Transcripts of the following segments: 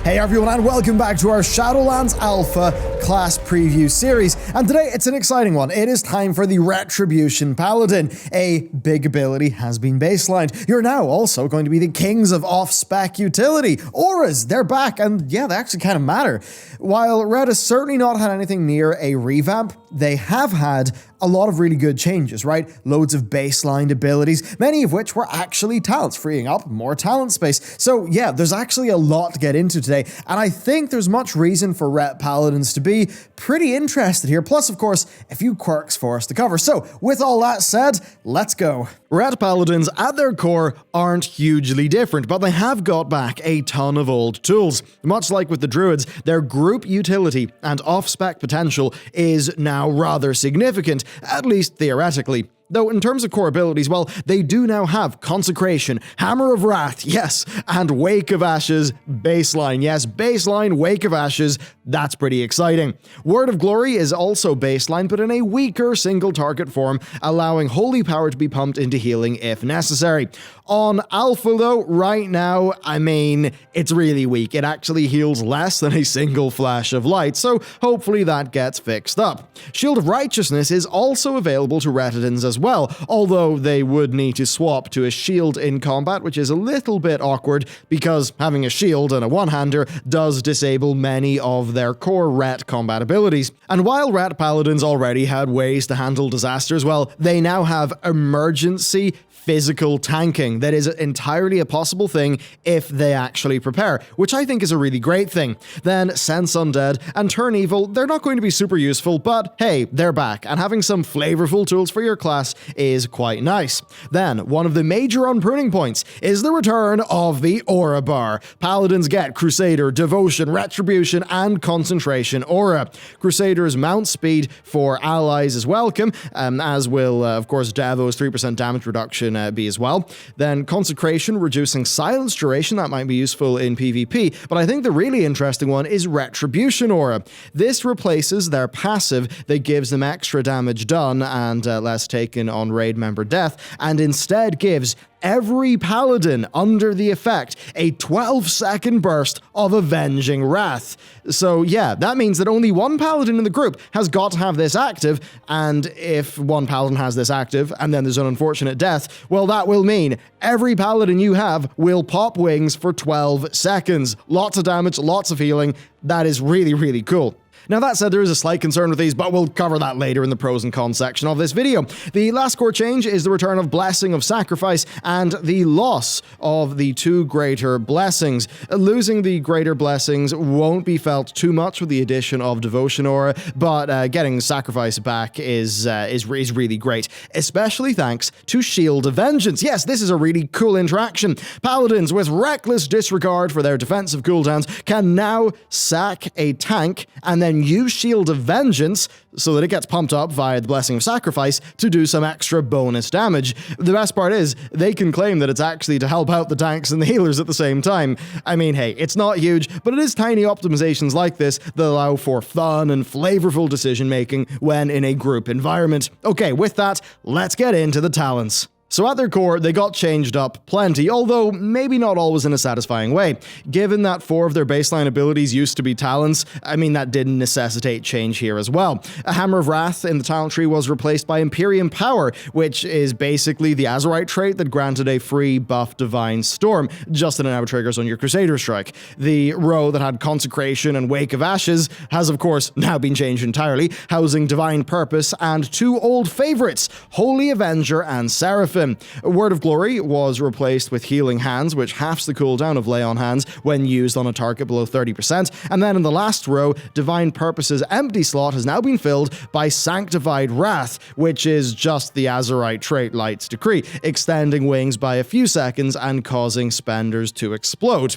Hey everyone, and welcome back to our Shadowlands Alpha class preview series. And today it's an exciting one. It is time for the Retribution Paladin. A big ability has been baselined. You're now also going to be the kings of off-spec utility. Auras, they're back, and yeah, they actually kind of matter. While Red has certainly not had anything near a revamp, they have had a lot of really good changes, right? Loads of baseline abilities, many of which were actually talents, freeing up more talent space. So yeah, there's actually a lot to get into today, and I think there's much reason for Ret Paladins to be pretty interested here, plus of course, a few quirks for us to cover. So with all that said, let's go. Ret Paladins at their core aren't hugely different, but they have got back a ton of old tools. Much like with the Druids, their group utility and off-spec potential is now rather significant, at least theoretically. Though in terms of core abilities, well, they do now have Consecration, Hammer of Wrath, yes, and Wake of Ashes baseline. Yes, baseline Wake of Ashes, that's pretty exciting. Word of Glory is also baseline, but in a weaker single target form, allowing holy power to be pumped into healing if necessary. On Alpha though, right now, I mean, it's really weak. It actually heals less than a single flash of light, so hopefully that gets fixed up. Shield of Righteousness is also available to Retidans as well, although they would need to swap to a shield in combat, which is a little bit awkward because having a shield and a one-hander does disable many of their core Ret combat abilities. And while Ret Paladins already had ways to handle disasters, well, they now have emergency physical tanking that is entirely a possible thing if they actually prepare, which I think is a really great thing. Then Sense Undead and Turn Evil, they're not going to be super useful, but hey, they're back, and having some flavorful tools for your class is quite nice. Then, one of the major unpruning points is the return of the Aura Bar. Paladins get Crusader, Devotion, Retribution, and Concentration Aura. Crusader's mount speed for allies is welcome, as will, of course, Devo's 3% damage reduction be as well. Then Consecration, reducing silence duration, that might be useful in PvP, but I think the really interesting one is Retribution Aura. This replaces their passive that gives them extra damage done and less taken on raid member death, and instead gives every paladin under the effect a 12-second burst of Avenging Wrath. So yeah, that means that only one paladin in the group has got to have this active, and if one paladin has this active and then there's an unfortunate death, well, that will mean every paladin you have will pop wings for 12 seconds. Lots of damage, lots of healing. That is really, really cool. Now that said, there is a slight concern with these, but we'll cover that later in the pros and cons section of this video. The last core change is the return of Blessing of Sacrifice and the loss of the two greater blessings. Losing the greater blessings won't be felt too much with the addition of Devotion Aura, but getting Sacrifice back is really great, especially thanks to Shield of Vengeance. Yes, this is a really cool interaction. Paladins with reckless disregard for their defensive cooldowns can now sack a tank and then use Shield of Vengeance so that it gets pumped up via the Blessing of Sacrifice to do some extra bonus damage. The best part is, they can claim that it's actually to help out the tanks and the healers at the same time. I mean, hey, it's not huge, but it is tiny optimizations like this that allow for fun and flavorful decision making when in a group environment. Okay, with that, let's get into the talents. So at their core, they got changed up plenty, although maybe not always in a satisfying way. Given that 4 of their baseline abilities used to be talents, I mean, that didn't necessitate change here as well. A Hammer of Wrath in the talent tree was replaced by Imperium Power, which is basically the Azerite trait that granted a free buff Divine Storm, just in and out triggers on your Crusader strike. The row that had Consecration and Wake of Ashes has of course now been changed entirely, housing Divine Purpose and 2 old favorites, Holy Avenger and Seraphim. Word of Glory was replaced with Healing Hands, which halves the cooldown of Lay on Hands when used on a target below 30%, and then in the last row, Divine Purpose's empty slot has now been filled by Sanctified Wrath, which is just the Azerite trait Light's Decree, extending wings by a few seconds and causing spenders to explode.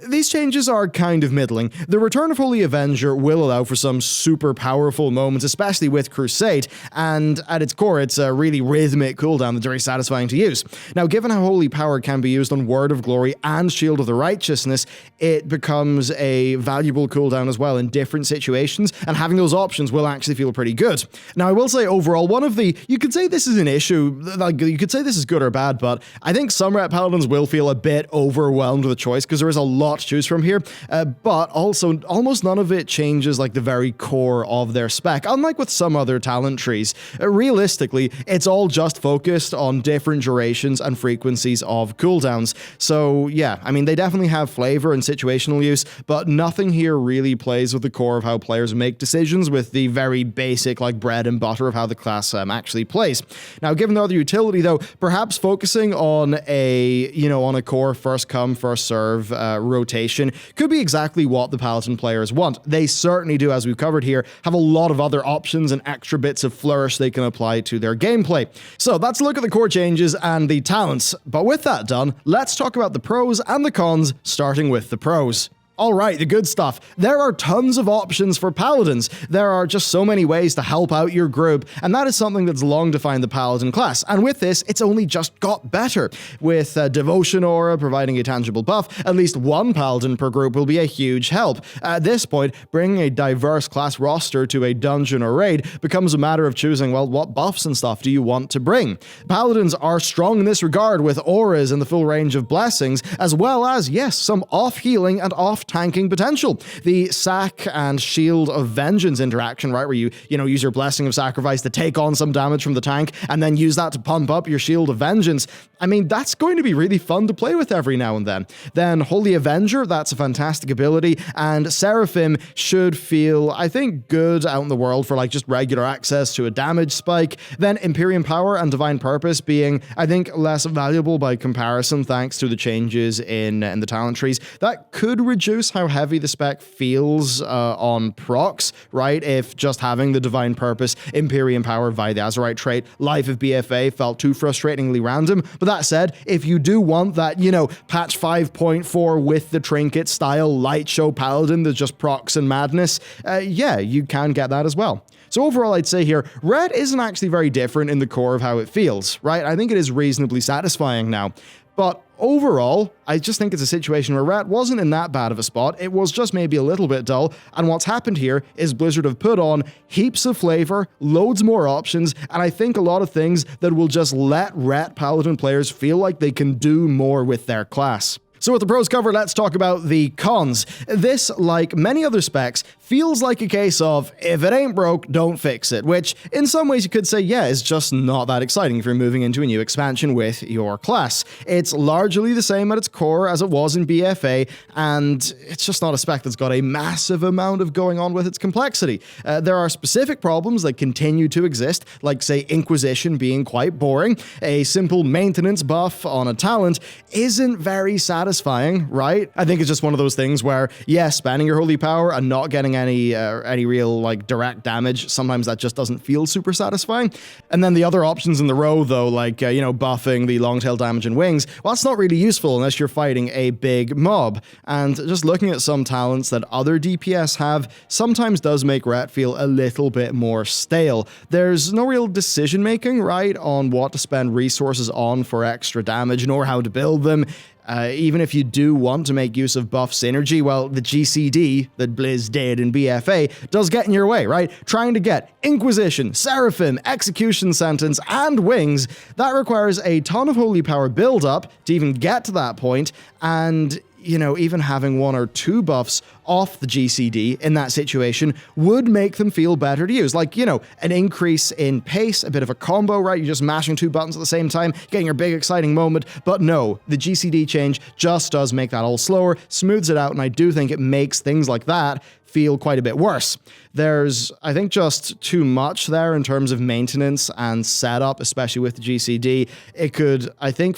These changes are kind of middling. The return of Holy Avenger will allow for some super powerful moments, especially with Crusade, and at its core, it's a really rhythmic cooldown that's very satisfying to use. Now, given how Holy Power can be used on Word of Glory and Shield of the Righteousness, it becomes a valuable cooldown as well in different situations, and having those options will actually feel pretty good. Now, I will say overall, you could say this is an issue, like, you could say this is good or bad, but I think some Ret Paladins will feel a bit overwhelmed with the choice, because there is a lot lot to choose from here, but also almost none of it changes like the very core of their spec, unlike with some other talent trees. Realistically, it's all just focused on different durations and frequencies of cooldowns. So yeah, I mean, they definitely have flavor and situational use, but nothing here really plays with the core of how players make decisions with the very basic like bread and butter of how the class actually plays. Now, given the other utility though, perhaps focusing on a core first come first serve rotation could be exactly what the Paladin players want. They certainly do, as we've covered here, have a lot of other options and extra bits of flourish they can apply to their gameplay. So that's a look at the core changes and the talents. But with that done, let's talk about the pros and the cons, starting with the pros. Alright, the good stuff. There are tons of options for Paladins. There are just so many ways to help out your group, and that is something that's long defined the Paladin class. And with this, it's only just got better. With Devotion Aura providing a tangible buff, at least one Paladin per group will be a huge help. At this point, bringing a diverse class roster to a dungeon or raid becomes a matter of choosing, well, what buffs and stuff do you want to bring? Paladins are strong in this regard with auras and the full range of blessings, as well as, yes, some off-healing and off-tanking potential. The Sack and Shield of Vengeance interaction, right, where you use your Blessing of Sacrifice to take on some damage from the tank and then use that to pump up your Shield of Vengeance. I mean, that's going to be really fun to play with every now and then. Then Holy Avenger, that's a fantastic ability, and Seraphim should feel, I think, good out in the world for like just regular access to a damage spike. Then Imperium Power and Divine Purpose being, I think, less valuable by comparison thanks to the changes in the talent trees. That could reduce how heavy the spec feels on procs, right? If just having the Divine Purpose, Imperium Power via the Azerite trait, Life of BFA felt too frustratingly random. But that said, if you do want that, patch 5.4 with the trinket style light show Paladin that just procs and madness, yeah, you can get that as well. So overall, I'd say here, Red isn't actually very different in the core of how it feels, right? I think it is reasonably satisfying now. But overall, I just think it's a situation where Rat wasn't in that bad of a spot. It was just maybe a little bit dull. And what's happened here is Blizzard have put on heaps of flavor, loads more options, and I think a lot of things that will just let Rat Paladin players feel like they can do more with their class. So with the pros covered, let's talk about the cons. This, like many other specs, feels like a case of, if it ain't broke, don't fix it, which in some ways you could say, yeah, is just not that exciting if you're moving into a new expansion with your class. It's largely the same at its core as it was in BFA, and it's just not a spec that's got a massive amount of going on with its complexity. There are specific problems that continue to exist, like, say, Inquisition being quite boring. A simple maintenance buff on a talent isn't very satisfying, right? I think it's just one of those things where, yeah, spending your holy power and not getting any real like direct damage, sometimes that just doesn't feel super satisfying. And then the other options in the row though, like buffing the long tail damage and wings, well, that's not really useful unless you're fighting a big mob. And just looking at some talents that other DPS have sometimes does make Ret feel a little bit more stale. There's no real decision making, right, on what to spend resources on for extra damage, nor how to build them. Even if you do want to make use of buff synergy, well, the GCD that Blizz did in BFA does get in your way, right? Trying to get Inquisition, Seraphim, Execution Sentence, and Wings, that requires a ton of holy power build-up to even get to that point, and even having one or two buffs off the GCD in that situation would make them feel better to use. Like, an increase in pace, a bit of a combo, right? You're just mashing two buttons at the same time, getting your big exciting moment. But no, the GCD change just does make that all slower, smooths it out, and I do think it makes things like that feel quite a bit worse. There's, I think, just too much there in terms of maintenance and setup, especially with the GCD. It could, I think,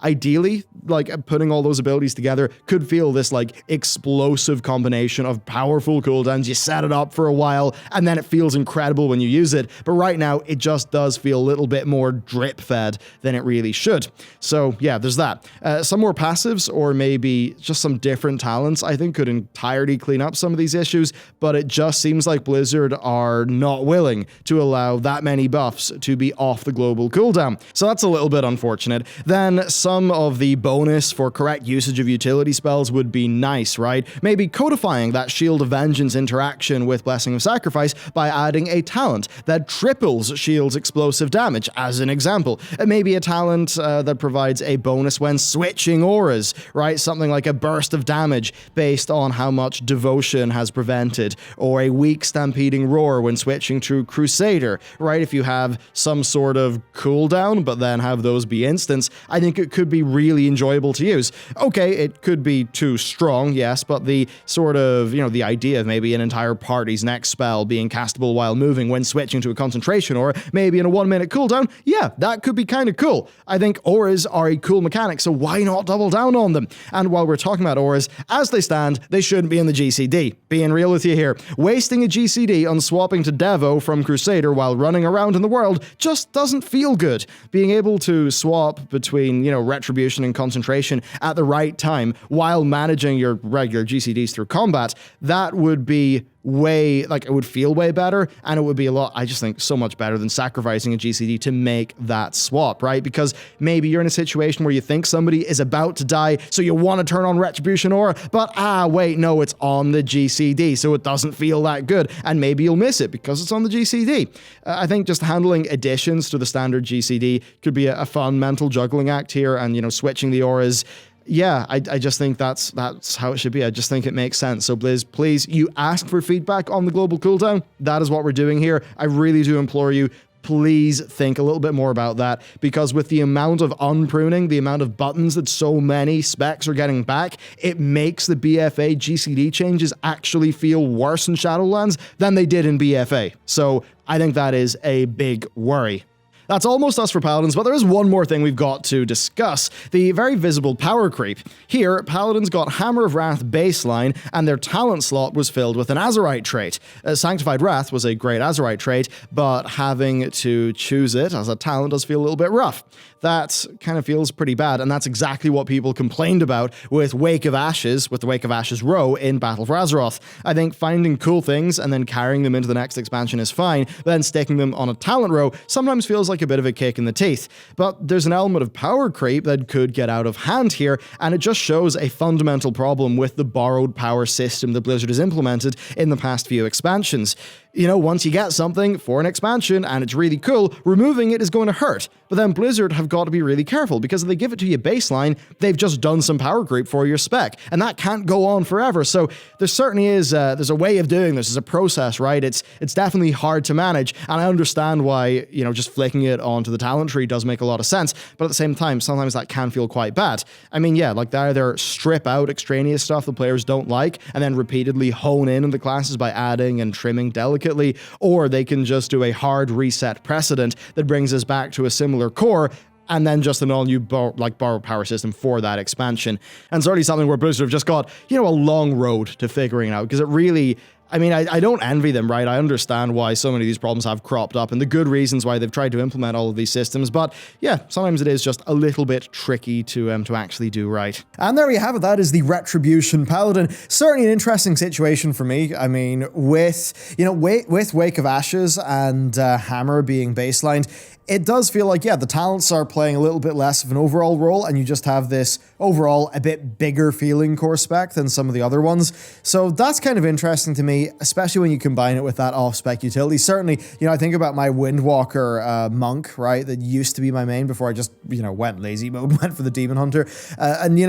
ideally, like putting all those abilities together could feel this like explosive combination of powerful cooldowns. You set it up for a while and then it feels incredible when you use it. But right now it just does feel a little bit more drip fed than it really should. So yeah, there's that. Some more passives or maybe just some different talents I think could entirely clean up some of these issues, but it just seems like Blizzard are not willing to allow that many buffs to be off the global cooldown. So that's a little bit unfortunate. Then some of the bonus for correct usage of utility ability spells would be nice, right? Maybe codifying that Shield of Vengeance interaction with Blessing of Sacrifice by adding a talent that triples Shield's explosive damage, as an example. Maybe a talent that provides a bonus when switching auras, right? Something like a burst of damage based on how much Devotion has prevented, or a weak Stampeding Roar when switching to Crusader, right? If you have some sort of cooldown, but then have those be instants, I think it could be really enjoyable to use. Okay, it could be too strong, yes, but the sort of, the idea of maybe an entire party's next spell being castable while moving when switching to a concentration aura, maybe in a 1-minute cooldown, yeah, that could be kind of cool. I think auras are a cool mechanic, so why not double down on them? And while we're talking about auras, as they stand, they shouldn't be in the GCD. Being real with you here, wasting a GCD on swapping to Devo from Crusader while running around in the world just doesn't feel good. Being able to swap between, Retribution and Concentration at the right time while managing your regular GCDs through combat, that would be it would feel way better, and it would be I just think, so much better than sacrificing a GCD to make that swap, right? Because maybe you're in a situation where you think somebody is about to die, so you want to turn on Retribution Aura, but wait, no, it's on the GCD, so it doesn't feel that good, and maybe you'll miss it because it's on the GCD. I think just handling additions to the standard GCD could be a fun mental juggling act here, and, switching the auras. Yeah, I just think that's how it should be. I just think it makes sense. So Blizz, please, you asked for feedback on the global cooldown. That is what we're doing here. I really do implore you, please think a little bit more about that, because with the amount of unpruning, the amount of buttons that so many specs are getting back, it makes the BFA GCD changes actually feel worse in Shadowlands than they did in BFA. So I think that is a big worry. That's almost us for Paladins, but there is one more thing we've got to discuss, the very visible power creep. Here, Paladins got Hammer of Wrath baseline, and their talent slot was filled with an Azerite trait. Sanctified Wrath was a great Azerite trait, but having to choose it as a talent does feel a little bit rough. That kind of feels pretty bad, and that's exactly what people complained about with Wake of Ashes, with the Wake of Ashes row in Battle for Azeroth. I think finding cool things and then carrying them into the next expansion is fine, but then sticking them on a talent row sometimes feels like a bit of a kick in the teeth. But there's an element of power creep that could get out of hand here, and it just shows a fundamental problem with the borrowed power system that Blizzard has implemented in the past few expansions. Once you get something for an expansion and it's really cool, removing it is going to hurt. But then Blizzard have got to be really careful, because if they give it to you baseline, they've just done some power creep for your spec, and that can't go on forever. So there certainly is there's a way of doing this. There's a process, right? It's definitely hard to manage, and I understand why, just flicking it onto the talent tree does make a lot of sense, but at the same time, sometimes that can feel quite bad. I mean, yeah, like they either strip out extraneous stuff the players don't like, and then repeatedly hone in on the classes by adding and trimming delicately, or they can just do a hard reset precedent that brings us back to a similar core, and then just an all-new borrowed power system for that expansion. And certainly something where Blizzard have just got, a long road to figuring out, because it really... I don't envy them, right? I understand why so many of these problems have cropped up and the good reasons why they've tried to implement all of these systems, but yeah, sometimes it is just a little bit tricky to actually do right. And there you have it. That is the Retribution Paladin. Certainly an interesting situation for me. I mean, with Wake of Ashes and Hammer being baselined, it does feel like, yeah, the talents are playing a little bit less of an overall role, and you just have this overall a bit bigger feeling core spec than some of the other ones. So that's kind of interesting to me, especially when you combine it with that off-spec utility. Certainly, I think about my Windwalker monk, right, that used to be my main before I just, went lazy mode, went for the Demon Hunter. And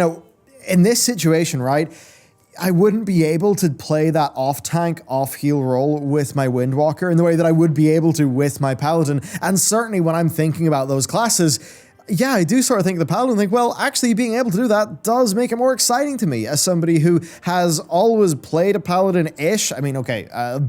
in this situation, right, I wouldn't be able to play that off-tank, off-heal role with my Windwalker in the way that I would be able to with my Paladin. And certainly when I'm thinking about those classes, yeah, I do sort of think the Paladin, think, well, actually being able to do that does make it more exciting to me as somebody who has always played a Paladin-ish. I mean, okay,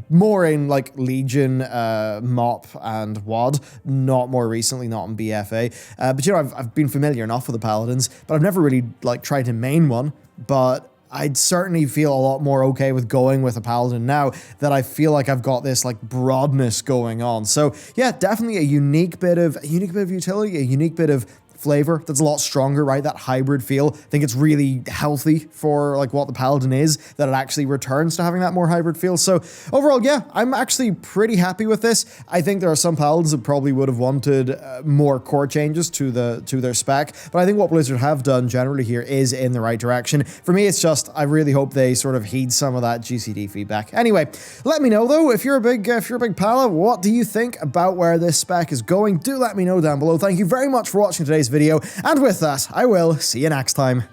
more in like Legion, MOP, and WoD, not more recently, not in BFA. But I've been familiar enough with the Paladins, but I've never really tried to main one. But I'd certainly feel a lot more okay with going with a Paladin now that I feel like I've got this broadness going on. So yeah, definitely a unique bit of utility, a unique bit of flavor that's a lot stronger, right? That hybrid feel. I think it's really healthy for like what the Paladin is, that it actually returns to having that more hybrid feel. So overall, yeah, I'm actually pretty happy with this. I think there are some Paladins that probably would have wanted more core changes to their spec, but I think what Blizzard have done generally here is in the right direction. For me, it's just, I really hope they sort of heed some of that GCD feedback. Anyway, let me know though, if you're a big Pala, what do you think about where this spec is going? Do let me know down below. Thank you very much for watching today's video, and with that, I will see you next time.